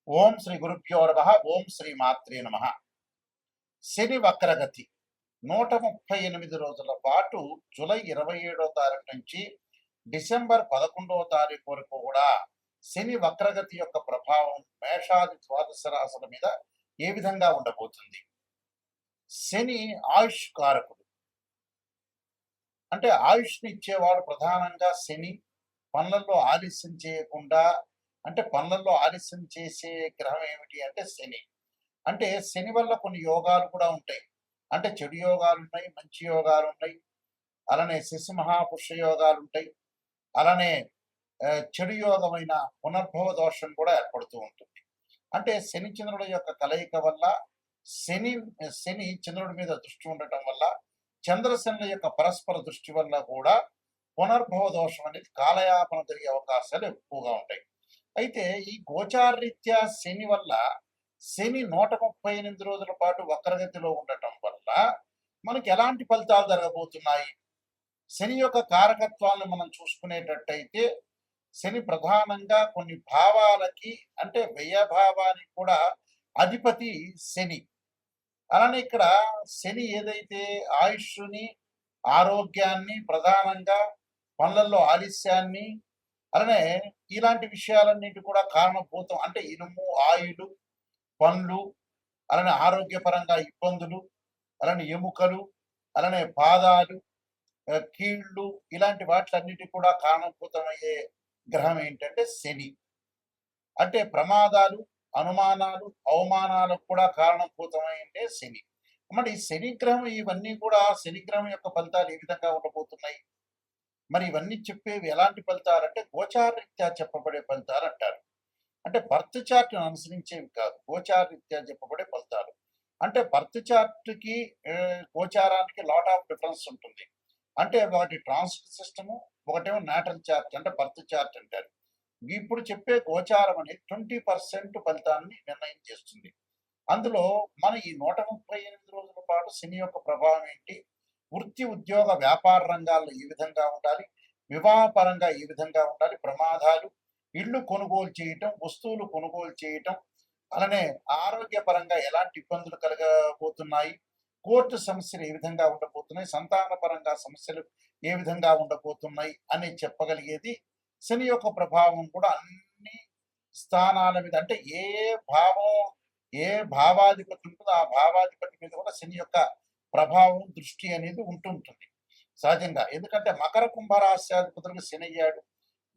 ఓం శ్రీ గురుభ్యో నమః. ఓం శ్రీ మాత్రే నమః. శని వక్రగతి 138 రోజుల పాటు జూలై 27వ తారీఖు నుంచి డిసెంబర్ 11వ తారీఖు వరకు కూడా శని వక్రగతి యొక్క ప్రభావం మేషాది ద్వాదశ రాశుల మీద ఏ విధంగా ఉండబోతుంది? శని ఆయుష్ కారకుడు. అంటే ఆయుష్ని ఇచ్చేవాడు ప్రధానంగా శని. పనులలో ఆలస్యం చేయకుండా, అంటే పనులలో ఆలస్యం చేసే గ్రహం ఏమిటి అంటే శని. అంటే శని వల్ల కొన్ని యోగాలు కూడా ఉంటాయి. అంటే చెడు యోగాలు ఉన్నాయి, మంచి యోగాలు ఉన్నాయి. అలానే శశి మహాపురుష యోగాలు ఉంటాయి. అలానే చెడు యోగమైన పునర్భవ దోషం కూడా ఏర్పడుతూ ఉంటుంది. అంటే శని చంద్రుల యొక్క కలయిక వల్ల శని శని చంద్రుడి మీద దృష్టి ఉండటం వల్ల, చంద్రశనుల యొక్క పరస్పర దృష్టి వల్ల కూడా పునర్భవ దోషం అనేది కాలయాపన జరిగే అవకాశాలు ఎక్కువగా ఉంటాయి. అయితే ఈ గోచారరీత్యా శని వల్ల, శని 138 రోజుల పాటు వక్రగతిలో ఉండటం వల్ల మనకి ఎలాంటి ఫలితాలు జరగబోతున్నాయి? శని యొక్క కారకత్వాలను మనం చూసుకునేటట్టయితే, శని ప్రధానంగా కొన్ని భావాలకి, అంటే వ్యయభావానికి కూడా అధిపతి శని. అలానే ఇక్కడ శని ఏదైతే ఆయుష్ని, ఆరోగ్యాన్ని, ప్రధానంగా పనులలో ఆలస్యాన్ని, అలానే ఇలాంటి విషయాలన్నిటి కూడా కారణభూతం. అంటే ఇనుము, ఆయులు, పండ్లు, అలానే ఆరోగ్యపరంగా ఇబ్బందులు, అలానే ఎముకలు, అలానే పాదాలు, కీళ్ళు, ఇలాంటి వాటిలన్నిటి కూడా కారణభూతమయ్యే గ్రహం ఏంటంటే శని. అంటే ప్రమాదాలు, అనుమానాలు, అవమానాలకు కూడా కారణభూతమైంటే శని. మరి శని గ్రహం, ఇవన్నీ కూడా శని గ్రహం యొక్క ఫలితాలు ఏ విధంగా ఉండబోతున్నాయి? మరి ఇవన్నీ చెప్పేవి ఎలాంటి ఫలితాలు అంటే గోచారరీత్యా చెప్పబడే ఫలితాలు అంటారు. అంటే బర్త్ చార్ట్ అనుసరించేవి కాదు, గోచారరీత్యా చెప్పబడే ఫలితాలు. అంటే బర్త్ చార్ట్కి గోచారానికి లాట్ ఆఫ్ డిఫరెన్స్ ఉంటుంది. అంటే ఒకటి ట్రాన్సిట్ సిస్టము, ఒకటేమో నాటల్ చార్ట్, అంటే బర్త్ చార్ట్ అంటారు. ఇప్పుడు చెప్పే గోచారం అనేది 20% ఫలితాన్ని నిర్ణయం చేస్తుంది. అందులో మన ఈ 138 రోజుల పాటు శని యొక్క ప్రభావం ఏంటి, వృత్తి, ఉద్యోగ, వ్యాపార రంగాల్లో ఏ విధంగా ఉండాలి, వివాహపరంగా ఏ విధంగా ఉండాలి, ప్రమాదాలు, ఇళ్ళు కొనుగోలు చేయటం, వస్తువులు కొనుగోలు చేయటం, అలానే ఆరోగ్యపరంగా ఎలాంటి ఇబ్బందులు కలగబోతున్నాయి, కోర్టు సమస్యలు ఏ విధంగా ఉండబోతున్నాయి, సంతానపరంగా సమస్యలు ఏ విధంగా ఉండబోతున్నాయి అని చెప్పగలిగేది శని యొక్క ప్రభావం కూడా అన్ని స్థానాల మీద. అంటే ఏ భావం, ఏ భావాధిపతి ఉంటుందో ఆ భావాధిపతి మీద కూడా శని యొక్క ప్రభావం, దృష్టి అనేది ఉంటుంటుంది సహజంగా. ఎందుకంటే మకర కుంభ రాశ్యాధిపతులకు శని అయ్యాడు.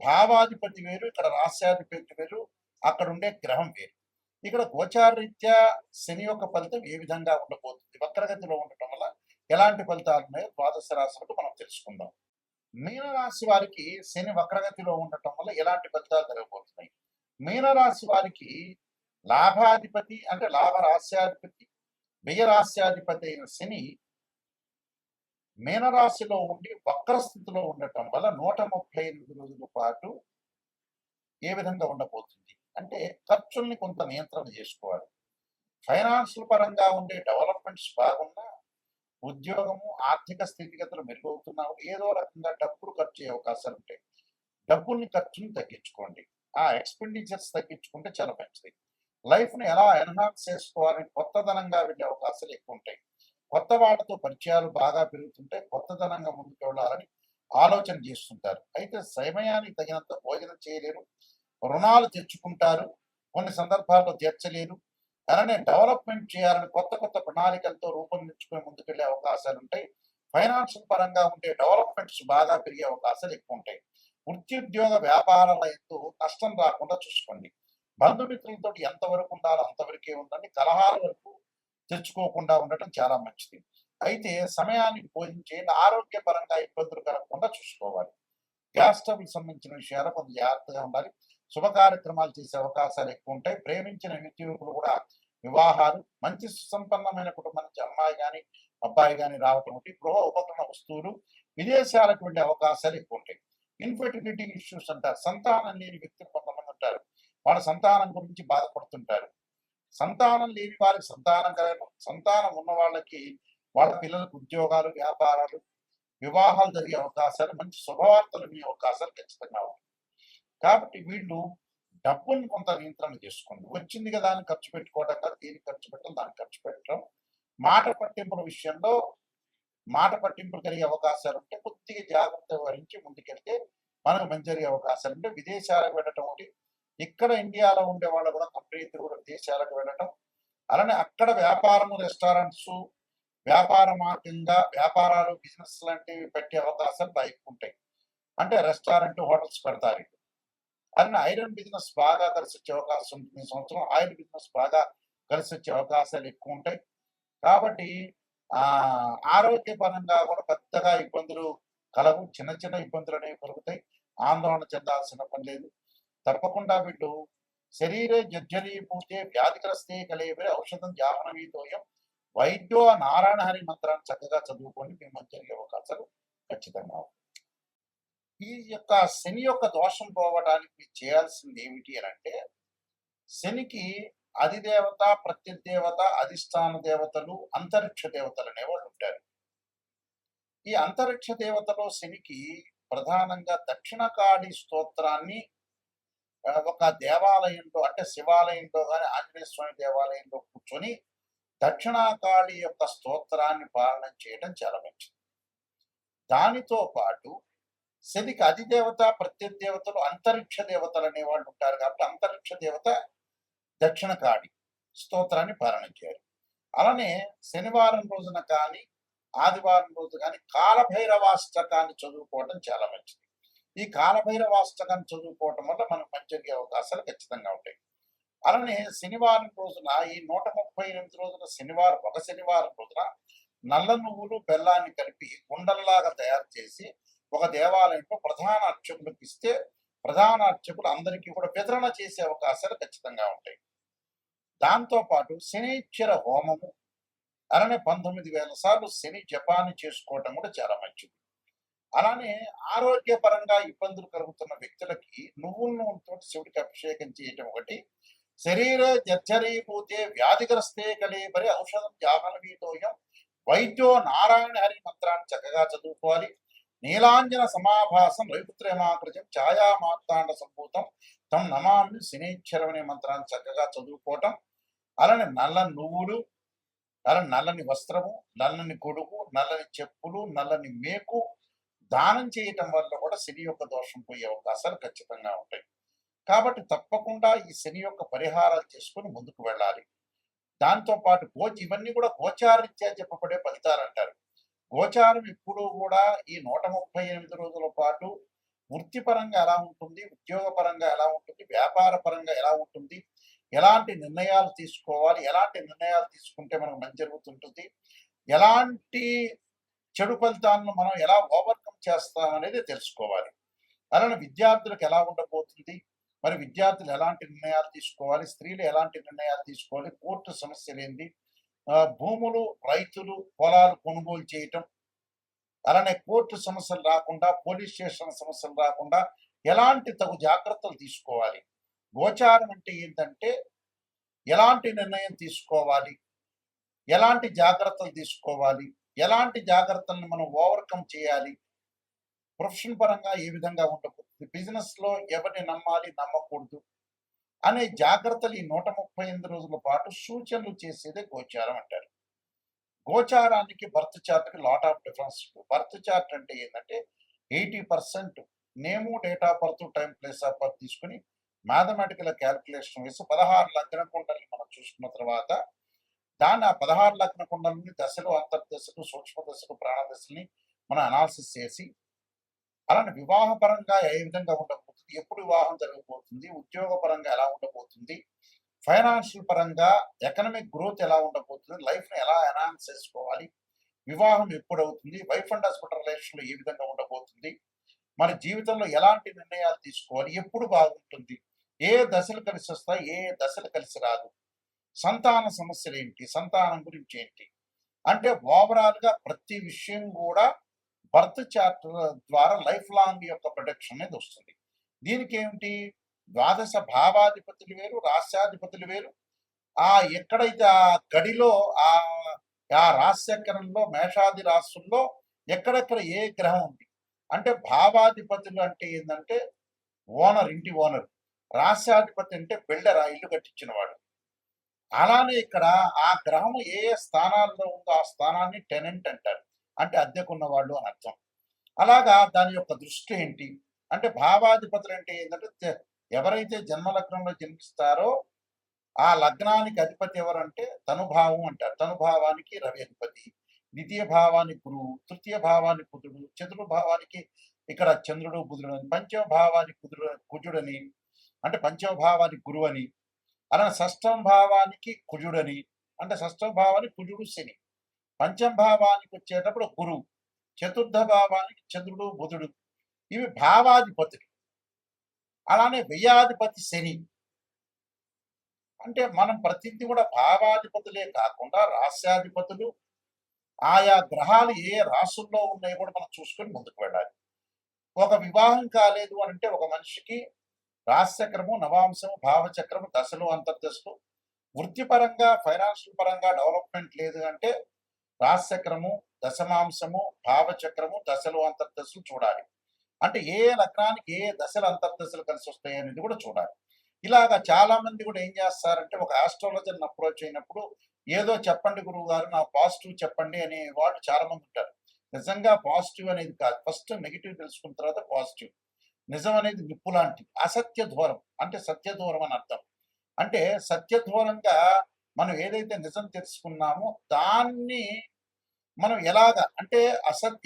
భావాధిపతి వేరు, ఇక్కడ రాశ్యాధిపతి వేరు, అక్కడ ఉండే గ్రహం వేరు. ఇక్కడ గోచారరీత్యా శని యొక్క ఫలితం ఏ విధంగా ఉండబోతుంది, వక్రగతిలో ఉండటం వల్ల ఎలాంటి ఫలితాలు ఉన్నాయో ద్వాదశ రాశులకు మనం తెలుసుకుందాం. మీనరాశి వారికి శని వక్రగతిలో ఉండటం వల్ల ఎలాంటి ఫలితాలు జరగబోతున్నాయి? మీనరాశి వారికి లాభాధిపతి, అంటే లాభరాశ్యాధిపతి, వ్యయరాశ్యాధిపతి అయిన శని మీనరాశిలో ఉండి వక్ర స్థితిలో ఉండటం వల్ల 138 రోజుల పాటు ఏ విధంగా ఉండబోతుంది అంటే ఖర్చుల్ని కొంత నియంత్రణ చేసుకోవాలి. ఫైనాన్షియల్ పరంగా ఉండే డెవలప్మెంట్స్ బాగున్నా, ఉద్యోగము, ఆర్థిక స్థితిగతులు మెరుగవుతున్నా, ఏదో రకంగా డబ్బులు ఖర్చు అయ్యే అవకాశాలు ఉంటాయి. ఖర్చుని తగ్గించుకోండి. ఆ ఎక్స్పెండిచర్స్ తగ్గించుకుంటే చాలా మంచిది. లైఫ్ని ఎలా ఎన్హాన్స్ చేసుకోవాలని కొత్తదనంగా వెళ్ళే అవకాశాలు ఎక్కువ ఉంటాయి. కొత్త వాళ్ళతో పరిచయాలు బాగా పెరుగుతుంటాయి. కొత్తదనంగా ముందుకు వెళ్ళాలని ఆలోచన చేస్తుంటారు. అయితే సమయానికి తగినంత భోజనం చేయలేరు, రుణాలు తెచ్చుకుంటారు, కొన్ని సందర్భాల్లో తీర్చలేరు. అలానే డెవలప్మెంట్ చేయాలని కొత్త కొత్త ప్రణాళికలతో రూపొందించుకుని ముందుకెళ్లే అవకాశాలు ఉంటాయి. ఫైనాన్షియల్ పరంగా ఉండే డెవలప్మెంట్స్ బాగా పెరిగే అవకాశాలు ఎక్కువ ఉంటాయి. వృత్తి, ఉద్యోగ, వ్యాపారాల ఎందు నష్టం రాకుండా చూసుకోండి. బంధుమిత్రులతో ఎంతవరకు ఉండాలో అంతవరకే ఉండండి. కలహాల వరకు తెచ్చుకోకుండా ఉండటం చాలా మంచిది. అయితే సమయానికి భోజనం చేయండి. ఆరోగ్యపరంగా ఇబ్బందులు కలగకుండా చూసుకోవాలి. గ్యాస్ ట్రబుల్ సంబంధించిన విషయాలు కొంత జాగ్రత్తగా ఉండాలి. శుభ కార్యక్రమాలు చేసే అవకాశాలు ఎక్కువ ఉంటాయి. ప్రేమించిన వ్యక్తులు కూడా వివాహాలు, మంచి సుసంపన్నమైన కుటుంబం నుంచి అమ్మాయి కానీ అబ్బాయి కానీ రావటం ఒకటి, గృహ ఉపకరణ వస్తువులు, విదేశాలకు వెళ్ళే అవకాశాలు ఎక్కువ ఉంటాయి. ఇన్ఫెర్టిలిటీ ఇష్యూస్ అంటారు, సంతానం లేని వ్యక్తులు కొంతమంది ఉంటారు. వాళ్ళ సంతానం గురించి బాధపడుతుంటారు. సంతానం లేని వారికి సంతానం కలగడం, సంతానం ఉన్న వాళ్ళకి వాళ్ళ పిల్లలకు ఉద్యోగాలు, వ్యాపారాలు, వివాహాలు జరిగే అవకాశాలు, మంచి శుభవార్తలు వినే అవకాశాలు ఖచ్చితంగా ఉంటాయి. కాబట్టి వీళ్ళు డబ్బును కొంత నియంత్రణ చేసుకోండి. వచ్చింది కదా అని ఖర్చు పెట్టుకోవడం కాదు, దీనికి ఖర్చు పెట్టడం, దానికి ఖర్చు పెట్టడం. మాట పట్టింపుల విషయంలో మాట పట్టింపులు కలిగే అవకాశాలు ఉంటే కొద్దిగా జాగ్రత్త వహించి ముందుకెళ్తే మనకు మంచి జరిగే అవకాశాలు ఉంటే విదేశాలకు వెళ్ళటం ఒకటి. ఇక్కడ ఇండియాలో ఉండే వాళ్ళు కూడా కంపెనీలు కూడా విదేశాలకు వెళ్ళటం, అలానే అక్కడ వ్యాపారము రెస్టారెంట్స్ వ్యాపార మార్గంగా వ్యాపారాలు బిజినెస్ లాంటివి పెట్టే అవకాశాలు బాగా ఎక్కువ ఉంటాయి. అంటే రెస్టారెంట్ హోటల్స్ పెడతారు. అలానే ఐరన్ బిజినెస్ బాగా కలిసి వచ్చే అవకాశం ఉంటుంది. ఈ సంవత్సరం ఆయిల్ బిజినెస్ బాగా కలిసి వచ్చే అవకాశాలు ఎక్కువ ఉంటాయి. కాబట్టి ఆరోగ్యపరంగా కూడా పెద్దగా ఇబ్బందులు కలవు. చిన్న చిన్న ఇబ్బందులు అనేవి కలుగుతాయి. ఆందోళన చెందాల్సిన పని లేదు. తప్పకుండా వీళ్ళు శరీరే జర్జరీభూతే వ్యాధిగ్రస్తే కలేవే ఔషధం జాహ్నవీతోయం వైద్యో నారాయణ హరి మంత్రాన్ని చక్కగా చదువుకొని మీ మంచి జరిగే అవకాశాలు ఖచ్చితంగా ఉంటాయి. ఈ యొక్క శని యొక్క దోషం పోవడానికి మీరు చేయాల్సింది ఏమిటి అని అంటే, శనికి అధిదేవత, ప్రత్యదేవత, అధిష్టాన దేవతలు, అంతరిక్ష దేవతలు అనేవాళ్ళు ఉంటారు. ఈ అంతరిక్ష దేవతలో శనికి ప్రధానంగా దక్షిణకాళి స్తోత్రాన్ని ఒక దేవాలయంలో అంటే శివాలయంలో కానీ ఆంజనేయ స్వామి దేవాలయంలో కూర్చొని దక్షిణాకాళి యొక్క స్తోత్రాన్ని పాలన చేయడం చాలా మంచిది. దానితో పాటు శనికి అధిదేవత, ప్రత్యదేవతలు, అంతరిక్ష దేవతలు అనేవాళ్ళు ఉంటారు. కాబట్టి అంతరిక్ష దేవత దక్షిణకాళి స్తోత్రాన్ని పారాయణ చేయాలి. అలానే శనివారం రోజున కానీ ఆదివారం రోజు కానీ కాలభైరవాష్టకాన్ని చదువుకోవడం చాలా మంచిది. ఈ కాలభైరవాష్టకాన్ని చదువుకోవటం వల్ల మనకు మంచి జరిగే అవకాశాలు ఖచ్చితంగా ఉంటాయి. అలానే శనివారం రోజున ఈ 138 రోజున ఒక శనివారం రోజున నల్ల నువ్వులు బెల్లాన్ని కలిపి గుండల్లాగా తయారు చేసి ఒక దేవాలయంలో ప్రధాన అర్చకులకు ఇస్తే ప్రధాన అర్చకులు అందరికీ కూడా వితరణ చేసే అవకాశాలు ఖచ్చితంగా ఉంటాయి. దాంతోపాటు శనీశ్వర హోమము అలానే 19,000 సార్లు శని జపాన్ని చేసుకోవటం కూడా చాలా మంచిది. అలానే ఆరోగ్యపరంగా ఇబ్బందులు కలుగుతున్న వ్యక్తులకి నువ్వుల నూనెతో శివుడికి అభిషేకం చేయటం ఒకటి. శరీర జర్జరీభూతే వ్యాధిగ్రస్తే కలేబరి ఔషధం జాహ్నవీతోయం వైద్యో నారాయణ హరి మంత్రాన్ని చక్కగా చదువుకోవాలి. నీలాంజన సమాభాసం రవిపుత్రేమాకృతం ఛాయామార్తాండ సంభూతం తం నమామి శనీశ్వరం అనే మంత్రాన్ని చక్కగా చదువుకోవటం. అలానే నల్ల నువ్వులు, అలానే నల్లని వస్త్రము, నల్లని గొడుగు, నల్లని చెప్పులు, నల్లని మేకు దానం చేయటం వల్ల కూడా శని యొక్క దోషం పోయే అవకాశాలు ఖచ్చితంగా ఉంటాయి. కాబట్టి తప్పకుండా ఈ శని యొక్క పరిహారాలు చేసుకుని ముందుకు వెళ్ళాలి. దాంతోపాటు ఇవన్నీ కూడా గోచారీత్యా చెప్పబడే ఫలితాలు అంటారు. గోచారం ఎప్పుడూ కూడా ఈ 138 రోజుల పాటు వృత్తిపరంగా ఎలా ఉంటుంది, ఉద్యోగపరంగా ఎలా ఉంటుంది, వ్యాపార పరంగా ఎలా ఉంటుంది, ఎలాంటి నిర్ణయాలు తీసుకోవాలి, ఎలాంటి నిర్ణయాలు తీసుకుంటే మనకు మంచి జరుగుతుంటుంది, ఎలాంటి చెడు ఫలితాలను మనం ఎలా ఓవర్కమ్ చేస్తాం అనేది తెలుసుకోవాలి. అలానే విద్యార్థులకు ఎలా ఉండబోతుంది, మరి విద్యార్థులు ఎలాంటి నిర్ణయాలు తీసుకోవాలి, స్త్రీలు ఎలాంటి నిర్ణయాలు తీసుకోవాలి, కోర్టు సమస్యలు ఏంటి, భూములు, రైతులు, పొలాలు కొనుగోలు చేయటం, అలానే కోర్టు సమస్యలు రాకుండా, పోలీస్ స్టేషన్ సమస్యలు రాకుండా ఎలాంటి తగు జాగ్రత్తలు తీసుకోవాలి. గోచారం అంటే ఏంటంటే ఎలాంటి నిర్ణయం తీసుకోవాలి, ఎలాంటి జాగ్రత్తలు తీసుకోవాలి, ఎలాంటి జాగ్రత్తలను మనం ఓవర్కమ్ చేయాలి, ప్రొఫెషన్ పరంగా ఏ విధంగా ఉండబోతుంది, బిజినెస్ లో ఎవరిని నమ్మాలి నమ్మకూడదు అనే జాగ్రత్తలు ఈ 138 రోజుల పాటు సూచనలు చేసేదే గోచారం అంటారు. గోచారానికి బర్త్ చార్ట్కి lot of difference. Birth chart అంటే ఏంటంటే 80% name, date of birth, time, place of birth తీసుకుని మ్యాథమెటికల్ క్యాల్కులేషన్ వేసి 16 లగ్న కుండల్ని మనం చూసుకున్న తర్వాత దాన్ని ఆ 16 లగ్న కుండలని దశలు, అంతర్దశలు, సూక్ష్మ దశలు, ప్రాణదశల్ని మనం అనాలిసిస్ చేసి అలానే వివాహపరంగా ఏ విధంగా ఉండబోతుంది, ఎప్పుడు వివాహం జరగబోతుంది, ఉద్యోగపరంగా ఎలా ఉండబోతుంది, ఫైనాన్షియల్ పరంగా ఎకనామిక్ గ్రోత్ ఎలా ఉండబోతుంది, లైఫ్ని ఎలా ఎన్హాన్స్ చేసుకోవాలి, వివాహం ఎప్పుడు అవుతుంది, వైఫ్ అండ్ హస్బెండ్ రిలేషన్లో ఏ విధంగా ఉండబోతుంది, మన జీవితంలో ఎలాంటి నిర్ణయాలు తీసుకోవాలి, ఎప్పుడు బాగుంటుంది, ఏ దశలు కలిసి వస్తాయి, ఏ దశలు కలిసి రాదు, సంతాన సమస్యలు ఏంటి, సంతానం గురించి ఏంటి, అంటే ఓవరాల్గా ప్రతి విషయం కూడా బర్త్ చార్ట్ ద్వారా లైఫ్ లాంగ్ యొక్క ప్రొటెక్షన్ అనేది వస్తుంది. దీనికి ఏమిటి, ద్వాదశ భావాధిపతులు వేరు, రాస్యాధిపతులు వేరు. ఎక్కడైతే ఆ గడిలో ఆ రాశ్యకరణంలో మేషాది రాశుల్లో ఎక్కడెక్కడ ఏ గ్రహం ఉంది అంటే భావాధిపతులు అంటే ఏంటంటే ఓనర్, ఇంటి ఓనర్. రాస్యాధిపతి అంటే బిల్డర్, ఆ ఇల్లు కట్టించిన వాడు. అలానే ఇక్కడ ఆ గ్రహం ఏ ఏ స్థానాల్లో ఉందో ఆ స్థానాన్ని టెనెంట్ అంటారు. అంటే అద్దెకున్న వాళ్ళు అని అర్థం. అలాగా దాని యొక్క దృష్టి ఏంటి? అంటే భావాధిపతులు అంటే ఏంటంటే ఎవరైతే జన్మలగ్నంలో జన్మిస్తారో ఆ లగ్నానికి అధిపతి ఎవరంటే తనుభావం అంటారు. తనుభావానికి రవి అధిపతి, ద్వితీయ భావానికి గురువు, తృతీయ భావానికి బుధుడు, చతుర్థ భావానికి ఇక్కడ చంద్రుడు బుధుడు అని, పంచమ భావానికి కుజుడని, అంటే పంచమ భావానికి గురువు అని, అలానే షష్టమ భావానికి కుజుడని, అంటే షష్టమ భావానికి కుజుడు శని, పంచమ భావానికి వచ్చేటప్పుడు గురువు, చతుర్థ భావానికి చంద్రుడు బుధుడు, ఇవి భావాధిపతులు. అలానే వ్యయాధిపతి శని. అంటే మనం ప్రతిదీ కూడా భావాధిపతులే కాకుండా రాస్యాధిపతులు, ఆయా గ్రహాలు ఏ రాసుల్లో ఉన్నాయో కూడా మనం చూసుకొని ముందుకు వెళ్ళాలి. ఒక వివాహం కాలేదు అని అంటే ఒక మనిషికి రాశిచక్రము, నవాంశము, భావచక్రము, దశలు, అంతర్దశలు, వృత్తిపరంగా ఫైనాన్షియల్ పరంగా డెవలప్మెంట్ లేదు అంటే రాశిచక్రము, దశమాంశము, భావచక్రము, దశలు, అంతర్దశలు చూడాలి. అంటే ఏ లగ్నానికి ఏ దశలు అంతర్దశలు కలిసి వస్తాయి అనేది కూడా చూడాలి. ఇలాగా చాలా మంది కూడా ఏం చేస్తారంటే ఒక ఆస్ట్రాలజర్ని అప్రోచ్ అయినప్పుడు ఏదో చెప్పండి గురువు గారు, నా పాజిటివ్ చెప్పండి అనే వాళ్ళు చాలా మంది ఉంటారు. నిజంగా పాజిటివ్ అనేది కాదు, ఫస్ట్ నెగిటివ్ తెలుసుకున్న తర్వాత పాజిటివ్. నిజం అనేది నిప్పు లాంటిది, అసత్య దూరం అంటే సత్య దూరం అని అర్థం. అంటే సత్య దూరంగా మనం ఏదైతే నిజం తెలుసుకున్నామో దాన్ని మనం ఎలాగా అంటే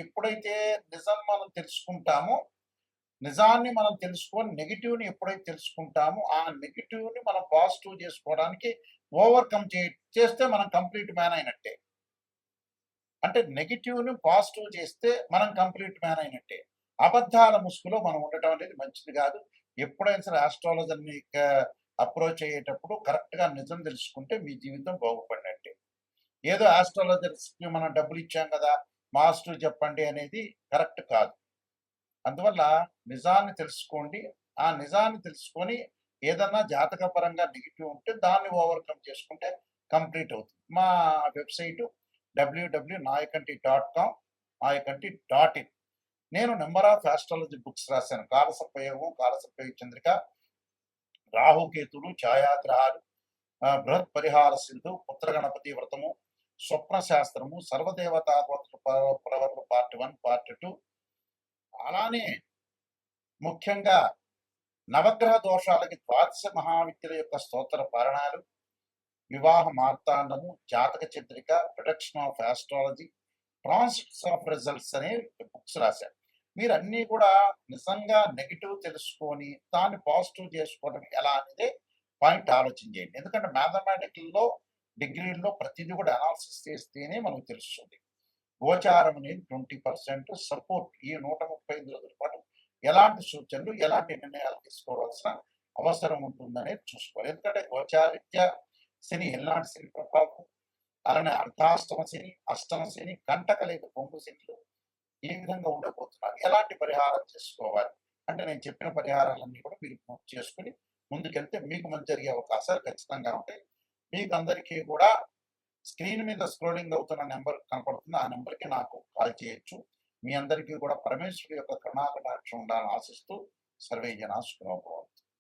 ఎప్పుడైతే నిజం మనం తెలుసుకుంటామో, నిజాన్ని మనం తెలుసుకొని నెగిటివ్‌ని ఎప్పుడైతే తెలుసుకుంటామో, ఆ నెగిటివ్‌ని మనం పాజిటివ్ చేసుకోవడానికి ఓవర్‌కమ్ చేస్తే మనం కంప్లీట్ మ్యాన్ అయినట్టే. అంటే నెగిటివ్‌ని పాజిటివ్ చేస్తే మనం కంప్లీట్ మ్యాన్ అయినట్టే. అబద్ధాల ముసుగులో మనం ఉండటం అనేది మంచిది కాదు. ఎప్పుడైనా సరే ఆస్ట్రాలజర్‌ని అప్రోచ్ అయ్యేటప్పుడు కరెక్ట్‌గా నిజం తెలుసుకుంటే మీ జీవితం బాగుపడినట్టే. ఏదో ఆస్ట్రాలజర్స్‌కి మనం డబ్బులు ఇచ్చాం కదా, పాజిటివ్ చెప్పండి అనేది కరెక్ట్ కాదు. అందువల్ల నిజాన్ని తెలుసుకోండి. ఆ నిజాన్ని తెలుసుకొని ఏదన్నా జాతకపరంగా నెగెటివ్ ఉంటే దాన్ని ఓవర్‌కమ్ చేసుకుంటే కంప్లీట్ అవుతుంది. మా వెబ్‌సైటు www.nayakanti.com, nayakanti.in. నేను నంబర్ ఆఫ్ ఆస్ట్రాలజీ బుక్స్ రాశాను. కాలసర్పయోగం, కాలసర్పయోగ చంద్రిక, రాహుకేతులు, ఛాయాగ్రహాలు, బృహత్ పరిహార సింధు, పుత్రగణపతి వ్రతము, స్వప్న శాస్త్రము, సర్వదేవతా ప్రవర్తన పార్ట్ 1, పార్ట్ 2. అలానే ముఖ్యంగా నవగ్రహ దోషాలకి ద్వాదశ మహావిద్యల యొక్క స్తోత్ర పారణాలు, వివాహ మార్తాండము, జాతక Chandrika, production of astrology, transits of results అనే బుక్స్ రాశారు. మీరు అన్నీ కూడా నిజంగా నెగిటివ్ తెలుసుకొని దాన్ని పాజిటివ్ చేసుకోవడం ఎలా అనేది పాయింట్ ఆలోచన చేయండి. ఎందుకంటే మ్యాథమెటికల్లో డిగ్రీల్లో ప్రతిదీ కూడా అనాలిసిస్ చేస్తేనే మనకు తెలుస్తుంది. గోచారం అనేది 20% సపోర్ట్. ఈ 135 రోజుల పాటు ఎలాంటి సూచనలు, ఎలాంటి నిర్ణయాలు తీసుకోవాల్సిన అవసరం ఉంటుందనేది చూసుకోవాలి. ఎందుకంటే గోచారిత్య శని ఎలాంటి శని ప్రభావం, అలానే అర్ధాష్టమ శని, అష్టమ శని, కంటక లేదా పొంగు శనిలు ఈ విధంగా ఉండబోతున్నారు. ఎలాంటి పరిహారం చేసుకోవాలి అంటే నేను చెప్పిన పరిహారాలన్నీ కూడా మీరు పూర్తి చేసుకుని ముందుకెళ్తే మీకు మంచి జరిగే అవకాశాలు ఖచ్చితంగా ఉంటాయి. మీకు అందరికీ కూడా స్క్రీన్ మీద స్క్రోలింగ్ అవుతున్న నెంబర్ కనపడుతుంది. ఆ నెంబర్‌కి నాకు కాల్ చేయొచ్చు. మీ అందరికీ కూడా పరమేశ్వరుడి యొక్క కరుణాకటాక్షం ఉండాలని ఆశిస్తూ సర్వే జనా సుఖినో భవంతు.